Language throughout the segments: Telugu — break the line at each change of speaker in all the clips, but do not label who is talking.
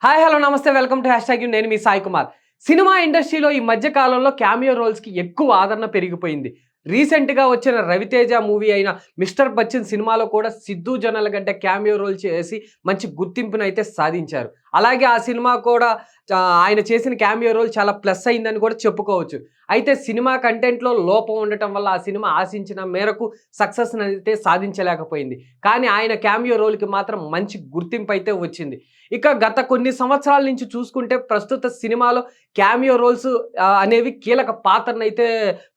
హాయ్ హలో నమస్తే వెల్కమ్ టు హ్యాష్‌ట్యాగ్ నేను మీ సాయి కుమార్. సినిమా ఇండస్ట్రీలో ఈ మధ్య కాలంలో క్యామియో రోల్స్‌కి ఎక్కువ ఆదరణ పెరిగిపోయింది. రీసెంట్‌గా వచ్చిన 'రవితేజ' మూవీ అయిన 'మిస్టర్ బచ్చన్' సినిమాలో కూడా సిద్ధు జొన్నలగడ్డ క్యామియో రోల్ చేసి మంచి గుర్తింపునైతే సాధించారు. అలాగే ఆ సినిమా కూడా ఆయన చేసిన క్యామియో రోల్ చాలా ప్లస్ అయిందని కూడా చెప్పుకోవచ్చు. అయితే సినిమా కంటెంట్‌లో లోపం ఉండటం వల్ల ఆ సినిమా ఆశించిన మేరకు సక్సెస్‌నైతే సాధించలేకపోయింది. కానీ ఆయన క్యామియో రోల్‌కి మాత్రం మంచి గుర్తింపు అయితే వచ్చింది. ఇక గత కొన్ని సంవత్సరాల నుంచి చూసుకుంటే ప్రస్తుత సినిమాలో క్యామియో రోల్స్ అనేవి కీలక పాత్రనైతే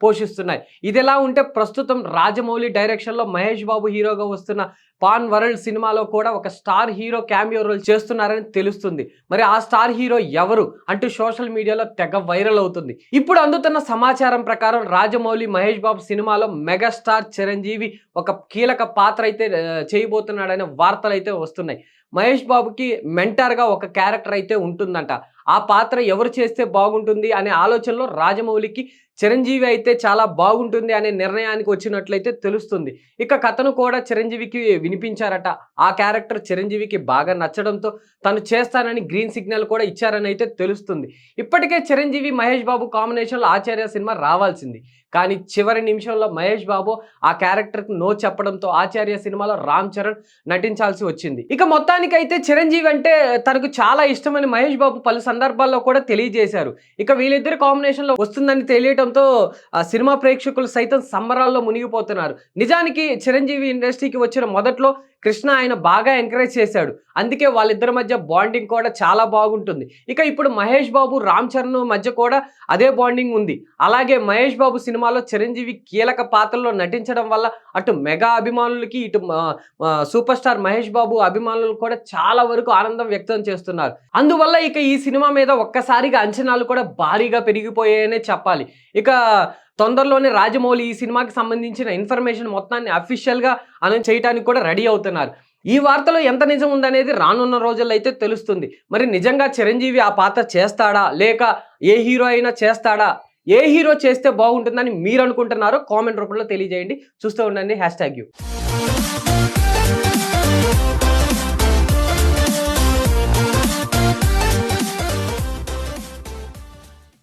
పోషిస్తున్నాయి. ఇదిలా ఉంటే ప్రస్తుతం రాజమౌళి డైరెక్షన్‌లో మహేష్ బాబు హీరోగా వస్తున్న 'పాన్ వరల్డ్' సినిమాలో కూడా ఒక స్టార్ హీరో క్యామియో రోల్ చేస్తున్నారని తెలుస్తుంది. మరి ఆ స్టార్ హీరో ఎవరు అంటూ సోషల్ మీడియాలో తెగ వైరల్ అవుతుంది. ఇప్పుడు అందుతున్న సమాచారం ప్రకారం రాజమౌళి మహేష్ బాబు సినిమాలో మెగాస్టార్ చిరంజీవి ఒక కీలక పాత్ర అయితే చేయబోతున్నాడనే వార్తలైతే వస్తున్నాయి. మహేష్ బాబుకి మెంటర్‌గా ఒక క్యారెక్టర్ అయితే ఉంటుందంట. ఆ పాత్ర ఎవరు చేస్తే బాగుంటుంది అనే ఆలోచనలో రాజమౌళికి చిరంజీవి అయితే చాలా బాగుంటుంది అనే నిర్ణయానికి వచ్చినట్లయితే తెలుస్తుంది. ఇక కథను కూడా చిరంజీవికి వినిపించారట. ఆ క్యారెక్టర్ చిరంజీవికి బాగా నచ్చడంతో తను చేస్తానని గ్రీన్ సిగ్నల్ కూడా ఇచ్చారని అయితే తెలుస్తుంది. ఇప్పటికే చిరంజీవి, మహేష్ బాబు కాంబినేషన్‌లో 'ఆచార్య' సినిమా రావాల్సింది. కానీ చివరి నిమిషంలో మహేష్ బాబు ఆ క్యారెక్టర్‌కి నో చెప్పడంతో 'ఆచార్య' సినిమాలో రామ్ చరణ్ నటించాల్సి వచ్చింది. ఇక మొత్తానికైతే చిరంజీవి అంటే తనకు చాలా ఇష్టమని మహేష్ బాబు పలు సందర్భాల్లో కూడా తెలియజేశారు. ఇక వీళ్ళిద్దరి కాంబినేషన్‌లో వస్తుందని తెలియటంతో సినిమా ప్రేక్షకులు సైతం సంబరాల్లో మునిగిపోతున్నారు. నిజానికి చిరంజీవి ఇండస్ట్రీకి వచ్చిన మొదట్లో కృష్ణ ఆయన బాగా ఎంకరేజ్ చేశాడు. అందుకే వాళ్ళిద్దరి మధ్య బాండింగ్ కూడా చాలా బాగుంటుంది. ఇక ఇప్పుడు మహేష్ బాబు, రామ్ చరణ్ మధ్య కూడా అదే బాండింగ్ ఉంది. అలాగే మహేష్ బాబు సినిమాలో చిరంజీవి కీలక పాత్రలో నటించడం వల్ల అటు మెగా అభిమానులకి, ఇటు సూపర్ స్టార్ మహేష్ బాబు అభిమానులు కూడా చాలా వరకు ఆనందం వ్యక్తం చేస్తున్నారు. అందువల్ల ఇక ఈ సినిమా మీద ఒక్కసారిగా అంచనాలు కూడా భారీగా పెరిగిపోయాయనే చెప్పాలి. ఇక తొందరలోనే రాజమౌళి ఈ సినిమాకి సంబంధించిన ఇన్ఫర్మేషన్ మొత్తాన్ని అఫీషియల్‌గా అనౌన్స్ చేయడానికి కూడా రెడీ అవుతున్నారు. ఈ వార్తలో ఎంత నిజం ఉందనేది రానున్న రోజుల్లో అయితే తెలుస్తుంది. మరి నిజంగా చిరంజీవి ఆ పాత్ర చేస్తాడా? లేక ఏ హీరో అయినా చేస్తాడా? ఏ హీరో చేస్తే బాగుంటుందని మీరు అనుకుంటున్నారో కామెంట్ రూపంలో తెలియజేయండి. చూస్తూ ఉండండి హ్యాష్‌ట్యాగ్ యూ.